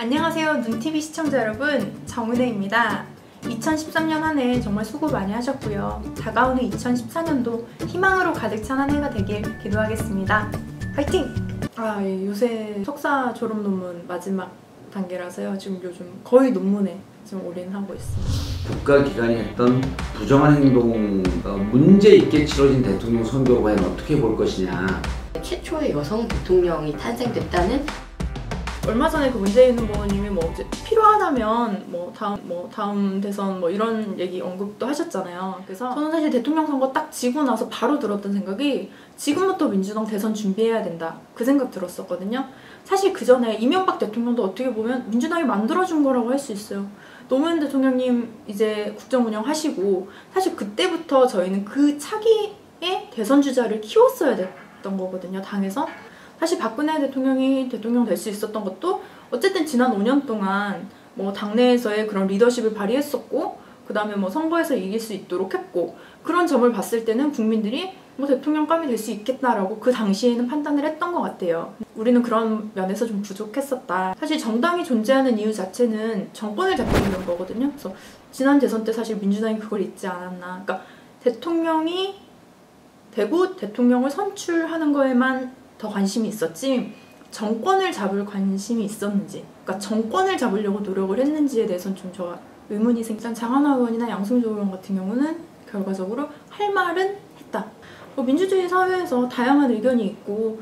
안녕하세요 눈TV 시청자 여러분, 정은혜입니다. 2013년 한 해 정말 수고 많이 하셨고요. 다가오는 2014년도 희망으로 가득 찬 한 해가 되길 기도하겠습니다. 파이팅! 요새 석사 졸업 논문 마지막 단계라서요. 지금 요즘 거의 논문에 지금 올인하고 있습니다. 국가기관이 했던 부정한 행동, 문제 있게 치러진 대통령 선거를 과연 어떻게 볼 것이냐. 최초의 여성 대통령이 탄생됐다는 얼마 전에 그 문재인 후보님이 이제 필요하다면 다음 대선 이런 얘기 언급도 하셨잖아요. 그래서 저는 사실 대통령 선거 딱 지고 나서 바로 들었던 생각이 지금부터 민주당 대선 준비해야 된다, 그 생각 들었었거든요. 사실 그 전에 이명박 대통령도 어떻게 보면 민주당이 만들어준 거라고 할 수 있어요. 노무현 대통령님 이제 국정 운영하시고 사실 그때부터 저희는 그 차기의 대선 주자를 키웠어야 됐던 거거든요, 당에서. 사실 박근혜 대통령이 대통령 될 수 있었던 것도 어쨌든 지난 5년 동안 당내에서의 그런 리더십을 발휘했었고, 그 다음에 선거에서 이길 수 있도록 했고, 그런 점을 봤을 때는 국민들이 대통령감이 될 수 있겠다라고 그 당시에는 판단을 했던 것 같아요. 우리는 그런 면에서 좀 부족했었다. 사실 정당이 존재하는 이유 자체는 정권을 잡는 거거든요. 그래서 지난 대선 때 사실 민주당이 그걸 잊지 않았나. 그러니까 대통령이 되고 대통령을 선출하는 거에만 더 관심이 있었지 정권을 잡을 관심이 있었는지, 그러니까 정권을 잡으려고 노력을 했는지에 대해서는 좀 저가 의문이 생긴. 장하나 의원이나 양승조 의원 같은 경우는 결과적으로 할 말은 했다. 민주주의 사회에서 다양한 의견이 있고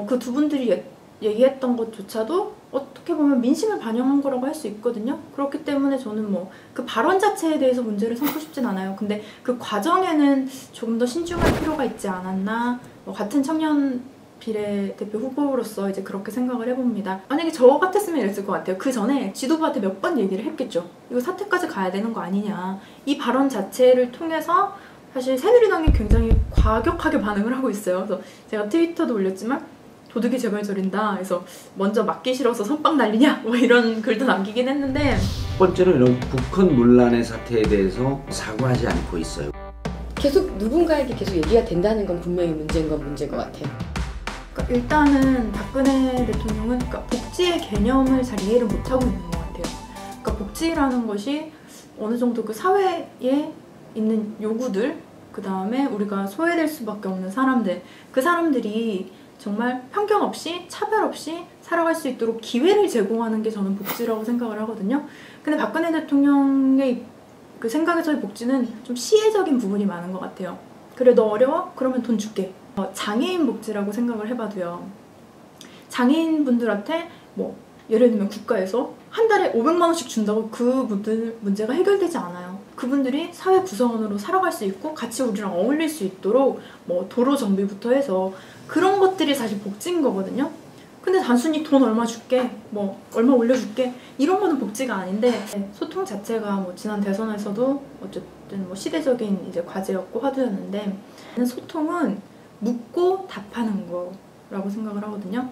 그 두 분들이 얘기했던 것조차도 어떻게 보면 민심을 반영한 거라고 할 수 있거든요. 그렇기 때문에 저는 그 발언 자체에 대해서 문제를 삼고 싶진 않아요. 근데 그 과정에는 조금 더 신중할 필요가 있지 않았나. 같은 청년 비례대표 후보로서 이제 그렇게 생각을 해봅니다. 만약에 저 같았으면 이랬을 것 같아요. 그 전에 지도부한테 몇 번 얘기를 했겠죠. 이거 사퇴까지 가야 되는 거 아니냐. 이 발언 자체를 통해서 사실 새누리당이 굉장히 과격하게 반응을 하고 있어요. 그래서 제가 트위터도 올렸지만 도둑이 제발 저린다. 그래서 먼저 맞기 싫어서 선빵 날리냐? 이런 글도 남기긴 했는데, 첫 번째로 이런 북한 논란의 사태에 대해서 사과하지 않고 있어요. 계속 누군가에게 계속 얘기가 된다는 건 분명히 문제인 건 문제인 것 같아요. 그러니까 일단은 박근혜 대통령은 복지의 개념을 잘 이해를 못하고 있는 것 같아요. 그러니까 복지라는 것이 어느 정도 그 사회에 있는 요구들, 그 다음에 우리가 소외될 수밖에 없는 사람들, 그 사람들이 정말 편견 없이 차별 없이 살아갈 수 있도록 기회를 제공하는 게 저는 복지라고 생각을 하거든요. 근데 박근혜 대통령의 그 생각에서의 복지는 좀 시혜적인 부분이 많은 것 같아요. 그래, 너 어려워? 그러면 돈 줄게. 장애인 복지라고 생각을 해봐도요, 장애인분들한테 예를 들면 국가에서 한 달에 500만 원씩 준다고 그 분들 문제가 해결되지 않아요. 그분들이 사회 구성원으로 살아갈 수 있고 같이 우리랑 어울릴 수 있도록 도로 정비부터 해서 그런 것들이 사실 복지인 거거든요. 근데 단순히 돈 얼마 줄게, 얼마 올려줄게, 이런 거는 복지가 아닌데, 소통 자체가 지난 대선에서도 어쨌든 시대적인 이제 과제였고 화두였는데, 소통은 묻고 답하는 거라고 생각을 하거든요.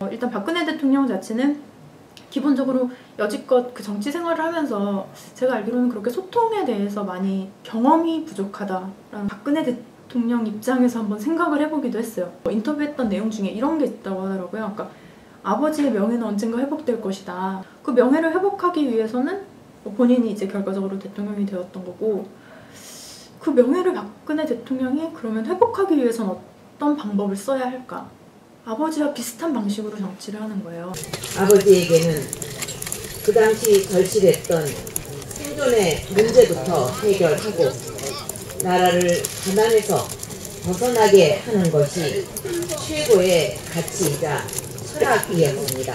일단 박근혜 대통령 자체는 기본적으로 여지껏 그 정치 생활을 하면서 제가 알기로는 그렇게 소통에 대해서 많이 경험이 부족하다라는, 박근혜 대통령 입장에서 한번 생각을 해보기도 했어요. 인터뷰했던 내용 중에 이런 게 있다고 하더라고요. 그러니까 아버지의 명예는 언젠가 회복될 것이다. 그 명예를 회복하기 위해서는 본인이 이제 결과적으로 대통령이 되었던 거고, 그 명예를 박근혜 대통령이 그러면 회복하기 위해서는 어떤 방법을 써야 할까? 아버지와 비슷한 방식으로 정치를 하는 거예요. 아버지에게는 그 당시 걸칠했던 생존의 문제부터 해결하고 나라를 가난에서 벗어나게 하는 것이 최고의 가치이자 철학이었습니다.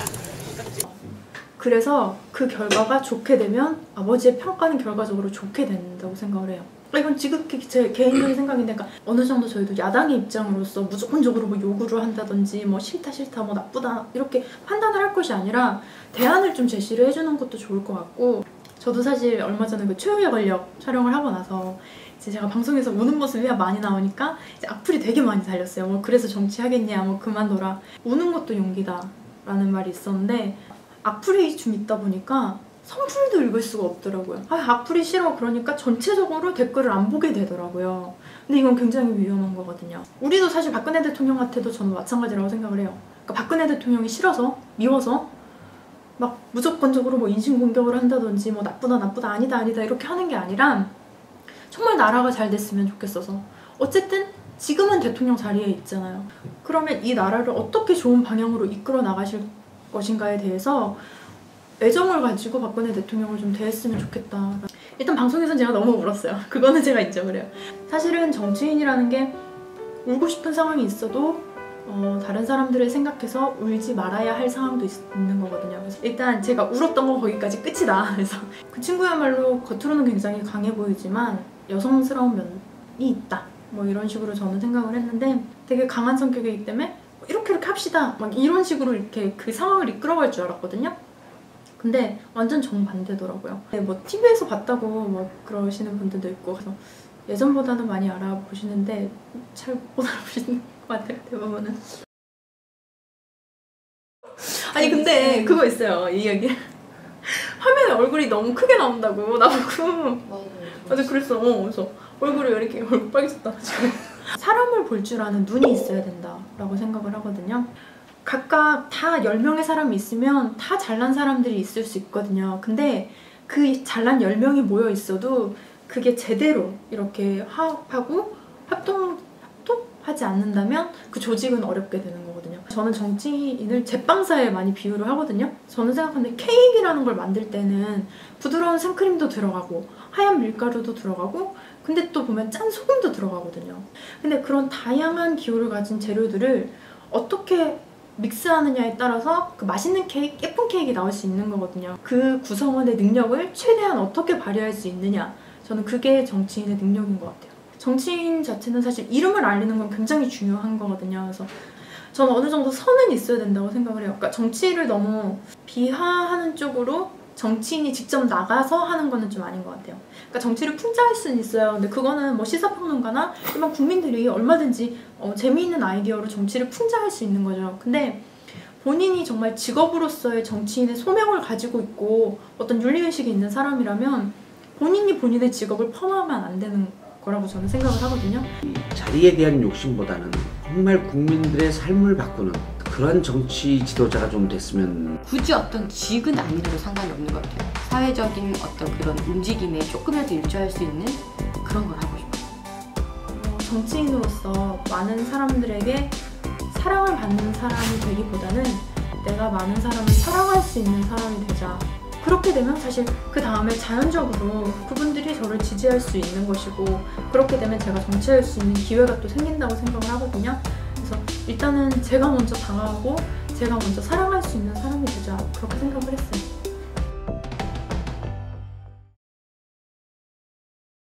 그래서 그 결과가 좋게 되면 아버지의 평가는 결과적으로 좋게 된다고 생각을 해요. 이건 지극히 제 개인적인 생각인데, 어느 정도 저희도 야당의 입장으로서 무조건적으로 요구를 한다든지 싫다 나쁘다 이렇게 판단을 할 것이 아니라 대안을 좀 제시를 해주는 것도 좋을 것 같고, 저도 사실 얼마 전에 그 최후의 권력 촬영을 하고 나서 이제 제가 방송에서 우는 모습이 많이 나오니까 이제 악플이 되게 많이 달렸어요. 그래서 정치하겠냐, 그만둬라, 우는 것도 용기다 라는 말이 있었는데, 악플이 좀 있다 보니까 선풀도 읽을 수가 없더라고요. 악플이 싫어, 그러니까 전체적으로 댓글을 안 보게 되더라고요. 근데 이건 굉장히 위험한 거거든요. 우리도 사실 박근혜 대통령한테도 저는 마찬가지라고 생각을 해요. 그러니까 박근혜 대통령이 싫어서, 미워서 막 무조건적으로 뭐 인신공격을 한다든지 뭐 나쁘다 아니다 이렇게 하는 게 아니라 정말 나라가 잘 됐으면 좋겠어서 어쨌든 지금은 대통령 자리에 있잖아요. 그러면 이 나라를 어떻게 좋은 방향으로 이끌어 나가실 것인가에 대해서 애정을 가지고 박근혜 대통령을 좀 대했으면 좋겠다. 일단 방송에서는 제가 너무 울었어요. 그거는 제가 인정을 해요. 사실은 정치인이라는 게 울고 싶은 상황이 있어도 다른 사람들을 생각해서 울지 말아야 할 상황도 있는 거거든요. 그래서 일단 제가 울었던 건 거기까지 끝이다. 그래서 그 친구야말로 겉으로는 굉장히 강해 보이지만 여성스러운 면이 있다. 뭐 이런 식으로 저는 생각을 했는데 되게 강한 성격이기 때문에 이렇게 합시다. 막 이런 식으로 이렇게 그 상황을 이끌어갈 줄 알았거든요. 근데 완전 정반대더라고요. 뭐 TV에서 봤다고 뭐 그러시는 분들도 있고 그래서 예전보다는 많이 알아보시는데 잘 못 알아보시는 것 같아요. 대부분은. 아니 근데 그거 있어요. 이 이야기. 화면에 얼굴이 너무 크게 나온다고 나보고. 맞아 그랬어. 그래서 얼굴이 왜 이렇게 얼굴 빨개졌다. 사람을 볼 줄 아는 눈이 있어야 된다라고 생각을 하거든요. 각각 다 10명의 사람이 있으면 다 잘난 사람들이 있을 수 있거든요. 근데 그 잘난 10명이 모여 있어도 그게 제대로 이렇게 화합하고 협동하지 않는다면 그 조직은 어렵게 되는 거거든요. 저는 정치인을 제빵사에 많이 비유를 하거든요. 저는 생각하는데 케이크라는 걸 만들 때는 부드러운 생크림도 들어가고 하얀 밀가루도 들어가고 근데 또 보면 짠 소금도 들어가거든요. 근데 그런 다양한 기호를 가진 재료들을 어떻게 믹스하느냐에 따라서 그 맛있는 케이크, 예쁜 케이크가 나올 수 있는 거거든요. 그 구성원의 능력을 최대한 어떻게 발휘할 수 있느냐, 저는 그게 정치인의 능력인 것 같아요. 정치인 자체는 사실 이름을 알리는 건 굉장히 중요한 거거든요. 그래서 저는 어느 정도 선은 있어야 된다고 생각을 해요. 그러니까 정치를 너무 비하하는 쪽으로 정치인이 직접 나가서 하는 거는 좀 아닌 것 같아요. 그러니까 정치를 풍자할 수는 있어요. 근데 그거는 뭐 시사평론가나 일반 국민들이 얼마든지 재미있는 아이디어로 정치를 풍자할 수 있는 거죠. 근데 본인이 정말 직업으로서의 정치인의 소명을 가지고 있고 어떤 윤리의식이 있는 사람이라면 본인이 본인의 직업을 폄하하면 안 되는 거라고 저는 생각을 하거든요. 이 자리에 대한 욕심보다는 정말 국민들의 삶을 바꾸는 그런 정치 지도자가 좀 됐으면. 굳이 어떤 직은 아니라도 상관이 없는 것 같아요. 사회적인 어떤 그런 움직임에 조금이라도 일조할 수 있는 그런 걸 하고 싶어요. 정치인으로서 많은 사람들에게 사랑을 받는 사람이 되기보다는 내가 많은 사람을 사랑할 수 있는 사람이 되자. 그렇게 되면 사실 그 다음에 자연적으로 그분들이 저를 지지할 수 있는 것이고 그렇게 되면 제가 정치할 수 있는 기회가 또 생긴다고 생각을 하거든요. 그래서 일단은 제가 먼저 당하고 제가 먼저 사랑할 수 있는 사람이 되자 그렇게 생각을 했어요.